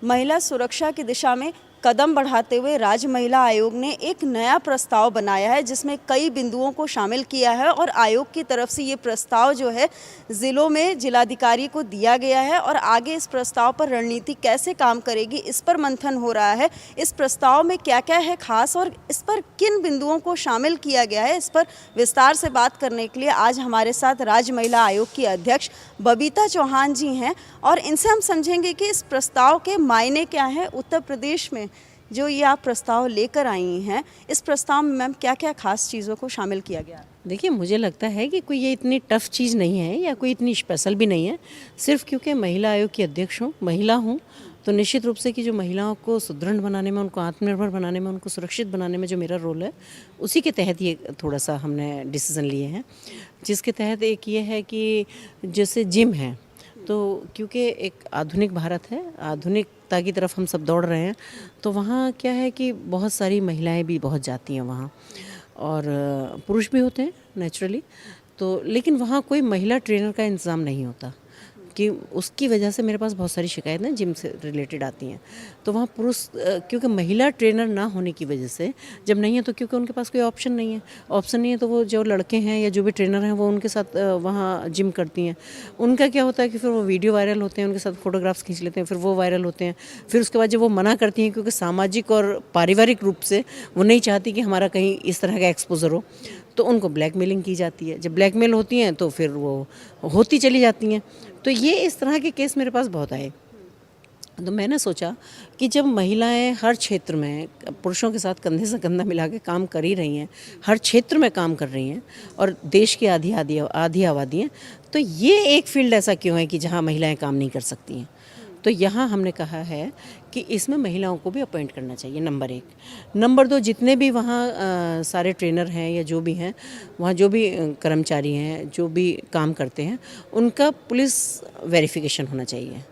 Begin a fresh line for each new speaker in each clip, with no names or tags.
महिला सुरक्षा की दिशा में कदम बढ़ाते हुए राज्य महिला आयोग ने एक नया प्रस्ताव बनाया है जिसमें कई बिंदुओं को शामिल किया है और आयोग की तरफ से ये प्रस्ताव जो है ज़िलों में जिलाधिकारी को दिया गया है और आगे इस प्रस्ताव पर रणनीति कैसे काम करेगी इस पर मंथन हो रहा है। इस प्रस्ताव में क्या क्या है खास और इस पर किन बिंदुओं को शामिल किया गया है, इस पर विस्तार से बात करने के लिए आज हमारे साथ राज्य महिला आयोग की अध्यक्ष बबीता चौहान जी हैं और इनसे हम समझेंगे कि इस प्रस्ताव के मायने क्या हैं। उत्तर प्रदेश में जो ये आप प्रस्ताव लेकर आई हैं, इस प्रस्ताव में मैम क्या क्या खास चीज़ों को शामिल किया गया?
देखिए, मुझे लगता है कि कोई ये इतनी टफ़ चीज़ नहीं है या कोई इतनी स्पेशल भी नहीं है। सिर्फ क्योंकि महिला आयोग की अध्यक्ष हूँ, महिला हूँ, तो निश्चित रूप से कि जो महिलाओं को सुदृढ़ बनाने में, उनको आत्मनिर्भर बनाने में, उनको सुरक्षित बनाने में जो मेरा रोल है, उसी के तहत ये थोड़ा-सा हमने डिसीज़न लिए हैं। जिसके तहत एक ये है कि जैसे जिम है, तो क्योंकि एक आधुनिक भारत है, आधुनिकता की तरफ हम सब दौड़ रहे हैं, तो वहाँ क्या है कि बहुत सारी महिलाएं भी बहुत जाती हैं वहाँ और पुरुष भी होते हैं नेचुरली। तो लेकिन वहाँ कोई महिला ट्रेनर का इंतज़ाम नहीं होता कि उसकी वजह से मेरे पास बहुत सारी शिकायतें जिम से रिलेटेड आती हैं। तो वहाँ पुरुष क्योंकि महिला ट्रेनर ना होने की वजह से जब नहीं है, तो क्योंकि उनके पास कोई ऑप्शन नहीं है, तो वो जो लड़के हैं या जो भी ट्रेनर हैं वो उनके साथ वहाँ जिम करती हैं। उनका क्या होता है कि फिर वो वीडियो वायरल होते हैं, उनके साथ फोटोग्राफ्स खींच लेते हैं, फिर वो वायरल होते हैं। फिर उसके बाद जब वो मना करती हैं, क्योंकि सामाजिक और पारिवारिक रूप से वो नहीं चाहती कि हमारा कहीं इस तरह का एक्सपोजर हो, तो उनको ब्लैकमेलिंग की जाती है। जब ब्लैकमेल होती हैं तो फिर वो होती चली जाती हैं। तो ये इस तरह के केस मेरे पास बहुत आए। तो मैंने सोचा कि जब महिलाएं हर क्षेत्र में पुरुषों के साथ कंधे से कंधा मिला के काम कर ही रही हैं, हर क्षेत्र में काम कर रही हैं और देश की आधी आबादी है, तो ये एक फील्ड ऐसा क्यों है कि जहाँ महिलाएं काम नहीं कर सकती हैं। तो यहाँ हमने कहा है कि इसमें महिलाओं को भी अपॉइंट करना चाहिए, नंबर 1। नंबर 2, जितने भी वहाँ सारे ट्रेनर हैं या जो भी हैं, वहाँ जो भी कर्मचारी हैं, जो भी काम करते हैं, उनका पुलिस वेरिफिकेशन होना चाहिए।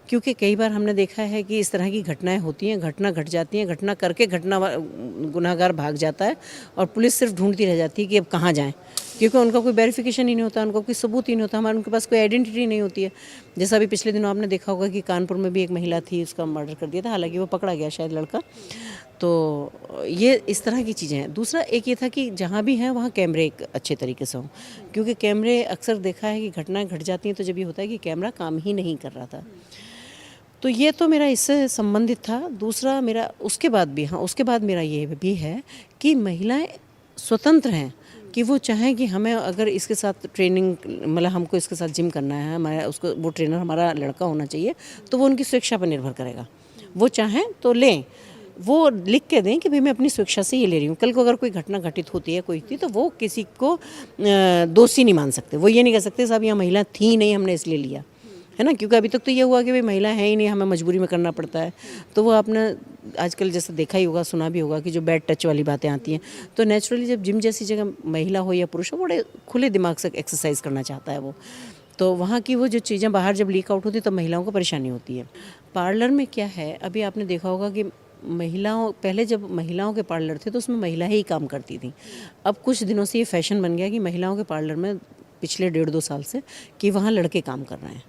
क्योंकि कई बार हमने देखा है कि इस तरह की घटनाएं होती हैं, घटना घट जाती हैं, घटना करके गुनाहगार भाग जाता है और पुलिस सिर्फ ढूंढती रह जाती है कि अब कहाँ जाएं, क्योंकि उनका कोई वेरिफिकेशन ही नहीं होता, उनका कोई सबूत ही नहीं होता, हमारे उनके पास कोई आइडेंटिटी नहीं होती है। जैसा अभी पिछले दिनों आपने देखा होगा कि कानपुर में भी एक महिला थी, उसका मर्डर कर दिया था, हालांकि वो पकड़ा गया शायद लड़का। तो ये इस तरह की चीज़ें हैं। दूसरा एक ये था कि जहाँ भी हैं वहाँ कैमरे एक अच्छे तरीके से हों, क्योंकि कैमरे अक्सर देखा है कि घटनाएँ घट जाती हैं तो जब ये होता है कि कैमरा काम ही नहीं कर रहा था। तो ये तो मेरा इससे संबंधित था। दूसरा मेरा उसके बाद मेरा ये भी है कि महिलाएं स्वतंत्र हैं कि वो चाहें कि हमें अगर इसके साथ ट्रेनिंग, मतलब हमको इसके साथ जिम करना है, हमारा उसको वो ट्रेनर हमारा लड़का होना चाहिए, तो वो उनकी स्वेच्छा पर निर्भर करेगा। वो चाहें तो लें, वो लिख के दें कि भाई मैं अपनी स्वेच्छा से ये ले रही हूँ। कल को अगर कोई घटना घटित होती है कोई थी, तो वो किसी को दोषी नहीं मान सकते। वो ये नहीं कह सकते साहब यहाँ महिला थी नहीं, हमने इसलिए लिया, है ना। क्योंकि अभी तक तो ये हुआ कि भाई महिला है ही नहीं, हमें मजबूरी में करना पड़ता है। तो वो आपने आजकल जैसे देखा ही होगा, सुना भी होगा कि जो बैड टच वाली बातें आती हैं, तो नेचुरली जब जिम जैसी जगह महिला हो या पुरुष हो, बड़े खुले दिमाग से एक्सरसाइज करना चाहता है वो, तो वहाँ की वो जो चीज़ें बाहर जब लीक आउट होती है तो महिलाओं को परेशानी होती है। पार्लर में क्या है, अभी आपने देखा होगा कि पहले जब महिलाओं के पार्लर थे तो उसमें महिलाएं ही काम करती थी। अब कुछ दिनों से ये फैशन बन गया कि महिलाओं के पार्लर में पिछले 1.5-2 साल से कि वहाँ लड़के काम कर रहे हैं।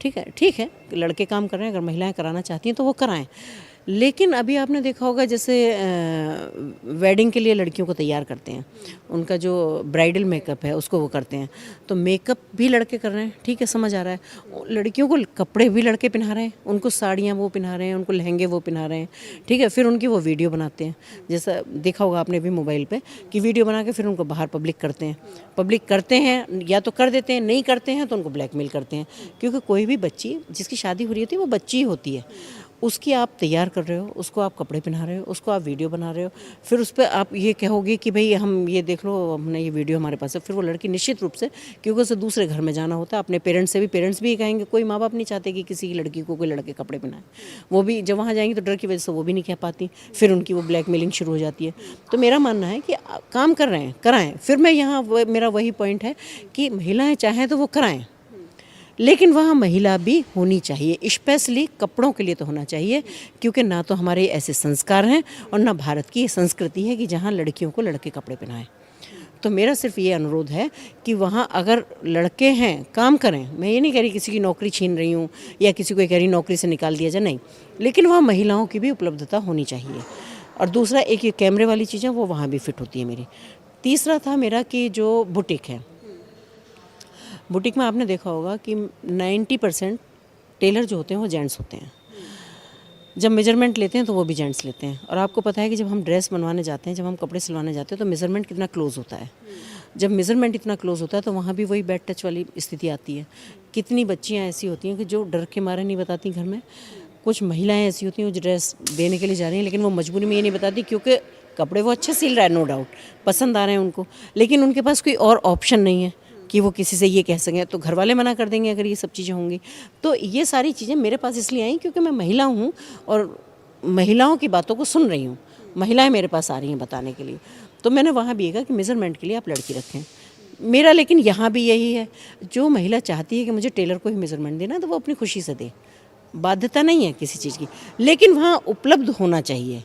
ठीक है, लड़के काम कर रहे हैं, अगर महिलाएं कराना चाहती हैं तो वो कराएं। लेकिन अभी आपने देखा होगा जैसे वेडिंग के लिए लड़कियों को तैयार करते हैं, उनका जो ब्राइडल मेकअप है उसको वो करते हैं, तो मेकअप भी लड़के कर रहे हैं, ठीक है, समझ आ रहा है। लड़कियों को कपड़े भी लड़के पहना रहे हैं, उनको साड़ियाँ वो पहना रहे हैं, उनको लहंगे वो पहना रहे हैं, ठीक है। फिर उनकी वो वीडियो बनाते हैं, जैसा देखा होगा आपने भी मोबाइल पे कि वीडियो बना के फिर उनको बाहर पब्लिक करते हैं, या तो कर देते हैं, नहीं करते हैं तो उनको ब्लैकमेल करते हैं। क्योंकि कोई भी बच्ची जिसकी शादी हो रही होती है वो बच्ची ही होती है, उसकी आप तैयार कर रहे हो, उसको आप कपड़े पहना रहे हो, उसको आप वीडियो बना रहे हो, फिर उस पर आप ये कहोगे कि भाई हम ये देख लो, हमने ये वीडियो हमारे पास है। फिर वो लड़की निश्चित रूप से, क्योंकि उसे दूसरे घर में जाना होता है, अपने पेरेंट्स भी कहेंगे, कोई माँ बाप नहीं चाहते कि किसी की लड़की को कोई लड़के कपड़े पहनाए। वो भी जब वहाँ जाएंगी तो डर की वजह से वो भी नहीं कह पाती, फिर उनकी वो ब्लैकमेलिंग शुरू हो जाती है। तो मेरा मानना है कि काम कर रहे हैं, कराएं। फिर मैं यहाँ मेरा वही पॉइंट है कि महिलाएँ चाहें तो वो कराएँ, लेकिन वहाँ महिला भी होनी चाहिए, स्पेशली कपड़ों के लिए तो होना चाहिए, क्योंकि ना तो हमारे ऐसे संस्कार हैं और ना भारत की ये संस्कृति है कि जहाँ लड़कियों को लड़के कपड़े पहनाएं। तो मेरा सिर्फ ये अनुरोध है कि वहाँ अगर लड़के हैं काम करें, मैं ये नहीं कह रही किसी की नौकरी छीन रही हूँ या किसी को कह रही नौकरी से निकाल दिया जाए, नहीं, लेकिन वहाँ महिलाओं की भी उपलब्धता होनी चाहिए। और दूसरा एक ये कैमरे वाली चीज़ें वो वहाँ भी फिट होती है मेरी। तीसरा था मेरा कि जो बुटीक है, बुटीक में आपने देखा होगा कि 90% टेलर जो होते हैं वो जेंट्स होते हैं। जब मेजरमेंट लेते हैं तो वो भी जेंट्स लेते हैं। और आपको पता है कि जब हम ड्रेस बनवाने जाते हैं, जब हम कपड़े सिलवाने जाते हैं तो मेजरमेंट कितना क्लोज होता है। जब मेजरमेंट इतना क्लोज होता है तो वहाँ भी वही बैड टच वाली स्थिति आती है। कितनी बच्चियाँ ऐसी होती हैं कि जो डर के मारे नहीं बताती घर में, कुछ महिलाएं ऐसी होती हैं जो ड्रेस देने के लिए जा रही हैं लेकिन वो मजबूरी में ये नहीं बताती क्योंकि कपड़े वो अच्छे सिल रहा है, नो डाउट पसंद आ रहे हैं उनको, लेकिन उनके पास कोई और ऑप्शन नहीं है कि वो किसी से ये कह सकें, तो घर वाले मना कर देंगे अगर ये सब चीज़ें होंगी। तो ये सारी चीज़ें मेरे पास इसलिए आई क्योंकि मैं महिला हूँ और महिलाओं की बातों को सुन रही हूँ, महिलाएं मेरे पास आ रही हैं बताने के लिए। तो मैंने वहाँ भी कहा कि मेज़रमेंट के लिए आप लड़की रखें। मेरा लेकिन यहाँ भी यही है, जो महिला चाहती है कि मुझे टेलर को ही मेज़रमेंट देना है तो वो अपनी खुशी से दे, बाध्यता नहीं है किसी चीज़ की, लेकिन वहाँ उपलब्ध होना चाहिए।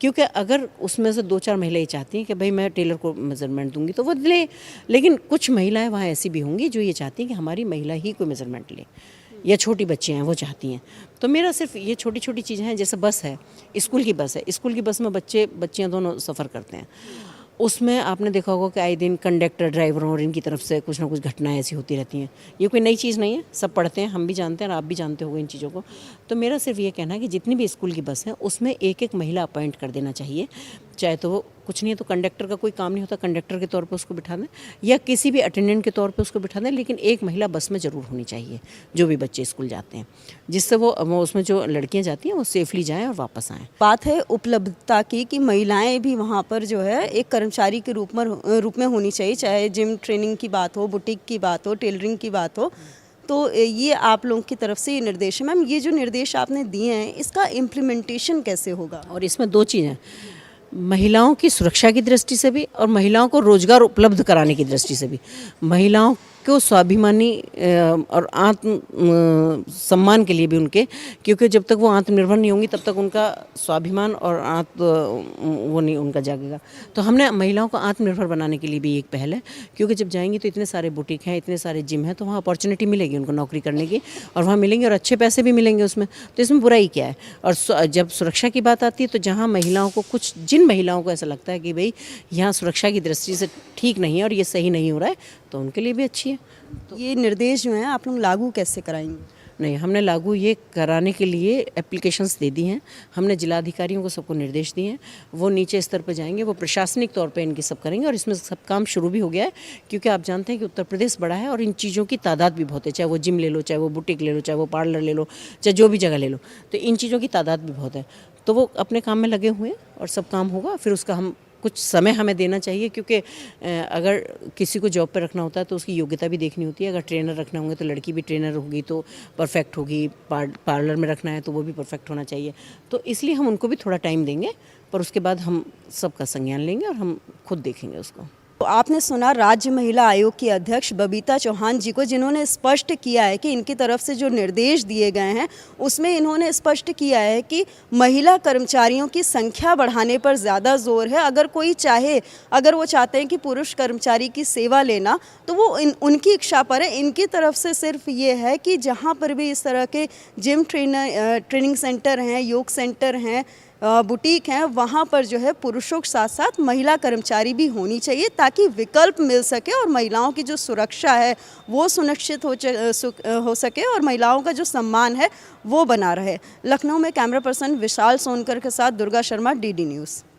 क्योंकि अगर उसमें से 2-4 महिलाएं चाहती हैं कि भाई मैं टेलर को मेज़रमेंट दूंगी तो वो ले, लेकिन कुछ महिलाएं वहाँ ऐसी भी होंगी जो ये चाहती हैं कि हमारी महिला ही कोई मेज़रमेंट ले, या छोटी बच्चियाँ हैं वो चाहती हैं। तो मेरा सिर्फ ये छोटी छोटी चीज़ें हैं, जैसे बस है, स्कूल की बस है, स्कूल की बस में बच्चे बच्चियाँ दोनों सफ़र करते हैं। उसमें आपने देखा होगा कि आए दिन कंडक्टर, ड्राइवरों और इनकी तरफ से कुछ ना कुछ घटनाएं ऐसी होती रहती हैं। ये कोई नई चीज़ नहीं है, सब पढ़ते हैं, हम भी जानते हैं और आप भी जानते होंगे इन चीज़ों को। तो मेरा सिर्फ ये कहना है कि जितनी भी स्कूल की बस है उसमें एक एक महिला अपॉइंट कर देना चाहिए, चाहे तो वो कुछ नहीं है तो कंडक्टर का कोई काम नहीं होता, कंडक्टर के तौर पर उसको बिठा दें या किसी भी अटेंडेंट के तौर पर उसको बिठा दें, लेकिन एक महिला बस में ज़रूर होनी चाहिए जो भी बच्चे स्कूल जाते हैं, जिससे वो उसमें जो लड़कियाँ जाती हैं वो सेफली जाएँ और वापस आएँ।
बात है उपलब्धता की कि महिलाएं भी वहाँ पर जो है एक कर्मचारी के रूप में होनी चाहिए, चाहे जिम ट्रेनिंग की बात हो, बुटीक की बात हो, टेलरिंग की बात हो। तो ये आप लोगों की तरफ से ये निर्देश है। मैम, ये जो निर्देश आपने दिए हैं इसका इम्प्लीमेंटेशन कैसे होगा?
और इसमें 2 चीज़ें, महिलाओं की सुरक्षा की दृष्टि से भी और महिलाओं को रोजगार उपलब्ध कराने की दृष्टि से भी। महिलाओं को स्वाभिमानी और आत्म सम्मान के लिए भी उनके, क्योंकि जब तक वो आत्मनिर्भर नहीं होंगी तब तक उनका स्वाभिमान और वो नहीं उनका जागेगा। तो हमने महिलाओं को आत्मनिर्भर बनाने के लिए भी एक पहल है, क्योंकि जब जाएंगी तो इतने सारे बुटीक हैं, इतने सारे जिम हैं, तो वहाँ अपॉर्चुनिटी मिलेगी उनको नौकरी करने की और वहाँ मिलेंगे और अच्छे पैसे भी मिलेंगे उसमें, तो इसमें बुराई क्या है। और जब सुरक्षा की बात आती है तो जहाँ महिलाओं को जिन महिलाओं को ऐसा लगता है कि भाई यहाँ सुरक्षा की दृष्टि से ठीक नहीं है और ये सही नहीं हो रहा है, तो उनके लिए भी अच्छी है।
तो ये निर्देश जो हैं आप लोग लागू कैसे कराएंगे?
नहीं, हमने लागू ये कराने के लिए एप्लीकेशंस दे दी हैं, हमने जिलाधिकारियों को सबको निर्देश दिए हैं, वो नीचे स्तर पर जाएंगे, वो प्रशासनिक तौर पे इनकी सब करेंगे और इसमें सब काम शुरू भी हो गया है, क्योंकि आप जानते हैं कि उत्तर प्रदेश बड़ा है और इन चीज़ों की तादाद भी बहुत है, चाहे वो जिम ले लो, चाहे वो बुटीक ले लो, चाहे वो पार्लर ले लो, चाहे जो भी जगह ले लो, तो इन चीज़ों की तादाद भी बहुत है। तो वो अपने काम में लगे हुए हैं और सब काम होगा, फिर उसका हम कुछ समय हमें देना चाहिए, क्योंकि अगर किसी को जॉब पर रखना होता है तो उसकी योग्यता भी देखनी होती है। अगर ट्रेनर रखना होंगे तो लड़की भी ट्रेनर होगी तो परफेक्ट होगी, पार्लर में रखना है तो वो भी परफेक्ट होना चाहिए। तो इसलिए हम उनको भी थोड़ा टाइम देंगे, पर उसके बाद हम सबका संज्ञान लेंगे और हम खुद देखेंगे उसको।
तो आपने सुना राज्य महिला आयोग की अध्यक्ष बबीता चौहान जी को, जिन्होंने स्पष्ट किया है कि इनकी तरफ से जो निर्देश दिए गए हैं उसमें इन्होंने स्पष्ट किया है कि महिला कर्मचारियों की संख्या बढ़ाने पर ज़्यादा जोर है। अगर कोई चाहे, अगर वो चाहते हैं कि पुरुष कर्मचारी की सेवा लेना तो वो उनकी इच्छा पर है। इनकी तरफ से सिर्फ ये है कि जहाँ पर भी इस तरह के जिम ट्रेनिंग सेंटर हैं, योग सेंटर हैं, बुटीक हैं, वहाँ पर जो है पुरुषों के साथ साथ महिला कर्मचारी भी होनी चाहिए, ताकि विकल्प मिल सके और महिलाओं की जो सुरक्षा है वो सुनिश्चित हो सके और महिलाओं का जो सम्मान है वो बना रहे। लखनऊ में कैमरा पर्सन विशाल सोनकर के साथ दुर्गा शर्मा, DD न्यूज़।